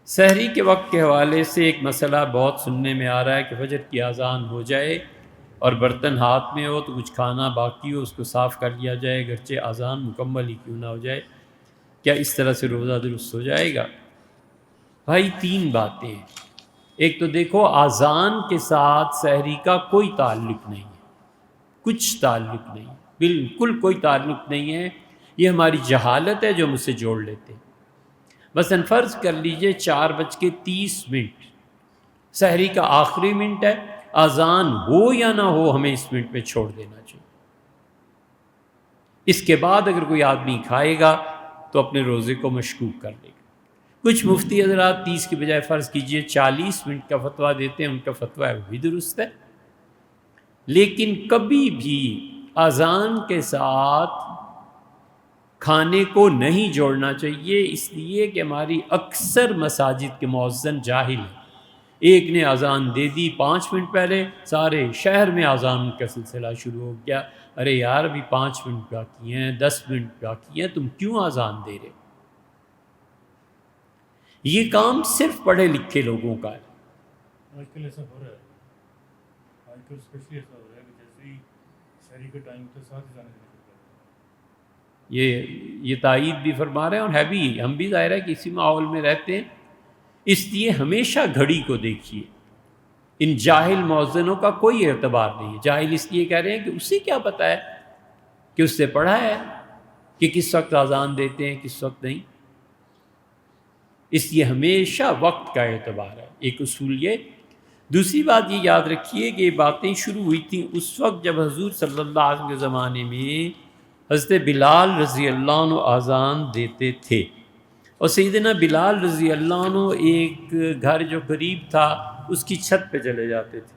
سحری کے وقت کے حوالے سے ایک مسئلہ بہت سننے میں آ رہا ہے کہ فجر کی اذان ہو جائے اور برتن ہاتھ میں ہو تو کچھ کھانا باقی ہو اس کو صاف کر لیا جائے، گرچہ اذان مکمل ہی کیوں نہ ہو جائے۔ کیا اس طرح سے روزہ درست ہو جائے گا؟ بھائی تین باتیں ہیں۔ ایک تو دیکھو، اذان کے ساتھ سحری کا کوئی تعلق نہیں ہے، کچھ تعلق نہیں، بالکل کوئی تعلق نہیں ہے۔ یہ ہماری جہالت ہے جو مجھ سے جوڑ لیتے ہیں۔ مثلا فرض کر لیجئے 4:30 سحری کا آخری منٹ ہے، اذان ہو یا نہ ہو ہمیں اس منٹ میں چھوڑ دینا چاہیے۔ اس کے بعد اگر کوئی آدمی کھائے گا تو اپنے روزے کو مشکوک کر لے گا۔ کچھ مفتی حضرات 30 کے بجائے فرض کیجئے 40 منٹ کا فتویٰ دیتے ہیں، ان کا فتویٰ ہے وہ بھی درست ہے، لیکن کبھی بھی اذان کے ساتھ کھانے کو نہیں جوڑنا چاہیے، اس لیے کہ ہماری اکثر مساجد کے مؤذن جاہل ہیں۔ ایک نے اذان دے دی 5 منٹ پہلے، سارے شہر میں اذان کا سلسلہ شروع ہو گیا۔ ارے یار ابھی 5 منٹ باقی ہیں، 10 منٹ باقی ہیں، تم کیوں اذان دے رہے؟ یہ کام صرف پڑھے لکھے لوگوں کا ہے۔ آج کل ایسا ہو رہا ہے، آج کل اسپیشلی ایسا ہو رہا ہے کہ جیسے ہی شہری کا ٹائم ہوتا ہے ساتھ ہی جانے دینا شروع کر دیتے ہیں۔ یہ تائید بھی فرما رہے ہیں، اور ہے بھی، ہم بھی ظاہر ہے کہ اسی ماحول میں رہتے ہیں، اس لیے ہمیشہ گھڑی کو دیکھیے۔ ان جاہل مؤذنوں کا کوئی اعتبار نہیں ہے۔ جاہل اس لیے کہہ رہے ہیں کہ اسے کیا پتہ ہے کہ اس سے پڑھا ہے کہ کس وقت اذان دیتے ہیں کس وقت نہیں۔ اس لیے ہمیشہ وقت کا اعتبار ہے، ایک اصول یہ۔ دوسری بات یہ یاد رکھیے کہ یہ باتیں شروع ہوئی تھیں اس وقت جب حضور صلی اللہ علیہ وسلم کے زمانے میں حضرت بلال رضی اللہ عنہ اذان دیتے تھے، اور سیدنا بلال رضی اللہ عنہ ایک گھر جو قریب تھا اس کی چھت پہ چلے جاتے تھے،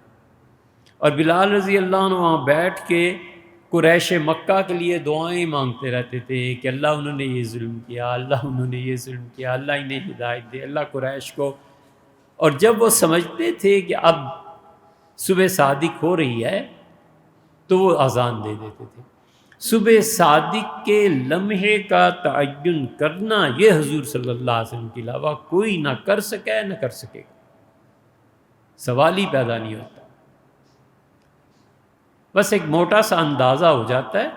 اور بلال رضی اللہ عنہ وہاں بیٹھ کے قریش مکہ کے لیے دعائیں مانگتے رہتے تھے کہ اللہ انہوں نے یہ ظلم کیا، اللہ انہوں نے یہ ظلم کیا، اللہ انہیں ہدایت دے، اللہ قریش کو۔ اور جب وہ سمجھتے تھے کہ اب صبح صادق ہو رہی ہے تو وہ اذان دے دیتے تھے۔ صبح صادق کے لمحے کا تعین کرنا یہ حضور صلی اللہ علیہ وسلم کے علاوہ کوئی نہ کر سکے نہ کر سکے گا، سوال ہی پیدا نہیں ہوتا۔ بس ایک موٹا سا اندازہ ہو جاتا ہے،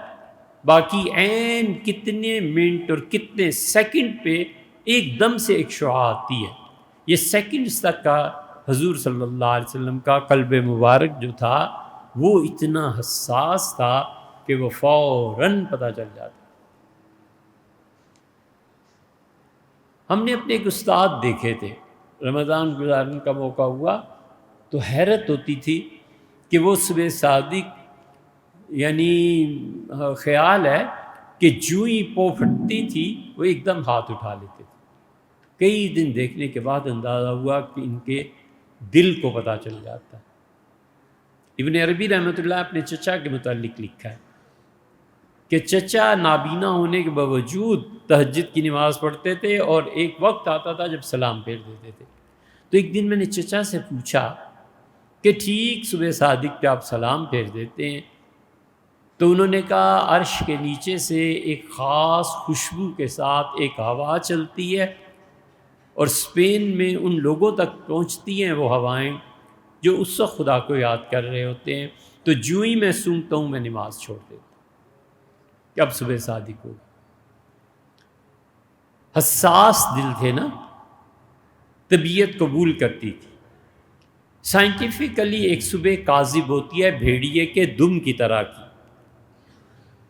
باقی عین کتنے منٹ اور کتنے سیکنڈ پہ ایک دم سے ایک شعاع آتی ہے۔ یہ سیکنڈز تک کا حضور صلی اللہ علیہ وسلم کا قلب مبارک جو تھا وہ اتنا حساس تھا کہ وہ فوراً پتہ چل جاتا۔ ہم نے اپنے ایک استاد دیکھے تھے، رمضان گزارنے کا موقع ہوا تو حیرت ہوتی تھی کہ وہ صبح صادق، یعنی خیال ہے کہ جو ہی پو پھٹتی تھی وہ ایک دم ہاتھ اٹھا لیتے تھے۔ کئی دن دیکھنے کے بعد اندازہ ہوا کہ ان کے دل کو پتہ چل جاتا ہے۔ ابن عربی رحمۃ اللہ اپنے چچا کے متعلق لکھا ہے کہ چچا نابینا ہونے کے باوجود تہجد کی نماز پڑھتے تھے، اور ایک وقت آتا تھا جب سلام پھیر دیتے تھے۔ تو ایک دن میں نے چچا سے پوچھا کہ ٹھیک صبح صادق پہ آپ سلام پھیر دیتے ہیں، تو انہوں نے کہا عرش کے نیچے سے ایک خاص خوشبو کے ساتھ ایک ہوا چلتی ہے، اور اسپین میں ان لوگوں تک پہنچتی ہیں وہ ہوائیں جو اس وقت خدا کو یاد کر رہے ہوتے ہیں، تو جو ہی میں سنتا ہوں میں نماز چھوڑ دیتا ہوں کہ اب صبح صادق ہو۔ حساس دل تھے نا، طبیعت قبول کرتی تھی۔ سائنٹیفکلی ایک صبح کاذب ہوتی ہے بھیڑیے کے دم کی طرح کی،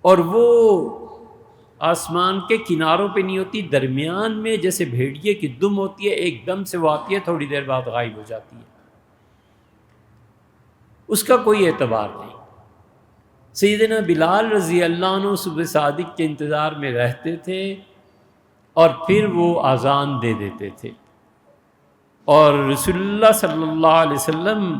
اور وہ آسمان کے کناروں پہ نہیں ہوتی، درمیان میں جیسے بھیڑیے کی دم ہوتی ہے، ایک دم سے وہ آتی ہے، تھوڑی دیر بعد غائب ہو جاتی ہے، اس کا کوئی اعتبار نہیں۔ سیدنا بلال رضی اللہ عنہ صبح صادق کے انتظار میں رہتے تھے، اور پھر وہ اذان دے دیتے تھے، اور رسول اللہ صلی اللہ علیہ وسلم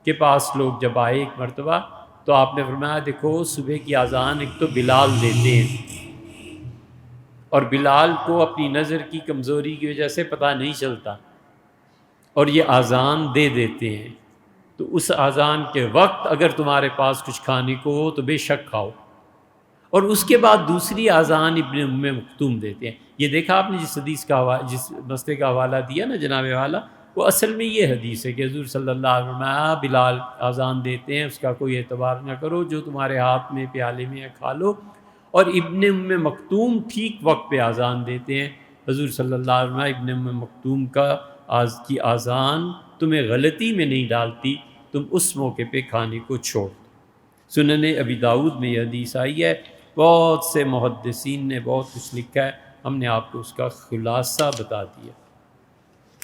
کے پاس لوگ جب آئے ایک مرتبہ تو آپ نے فرمایا دیکھو صبح کی اذان ایک تو بلال دیتے ہیں، اور بلال کو اپنی نظر کی کمزوری کی وجہ سے پتہ نہیں چلتا، اور یہ اذان دے دیتے ہیں، تو اس اذان کے وقت اگر تمہارے پاس کچھ کھانے کو ہو تو بے شک کھاؤ، اور اس کے بعد دوسری اذان ابن ام مکتوم دیتے ہیں۔ یہ دیکھا آپ نے جس حدیث کا جس مسئلے کا حوالہ دیا نا جناب والا، وہ اصل میں یہ حدیث ہے کہ حضور صلی اللہ علیہ وسلم بلال اذان دیتے ہیں، اس کا کوئی اعتبار نہ کرو، جو تمہارے ہاتھ میں پیالے میں ہے کھا لو۔ اور ابن ام مکتوم ٹھیک وقت پہ اذان دیتے ہیں، حضور صلی اللہ علیہ وسلم ابن ام مکتوم کی اذان تمہیں غلطی میں نہیں ڈالتی، تم اس موقع پہ کھانے کو چھوڑ دو۔ سنن ابی داؤد میں یہ حدیث آئی ہے، بہت سے محدثین نے بہت کچھ لکھا ہے، ہم نے آپ کو اس کا خلاصہ بتا دیا۔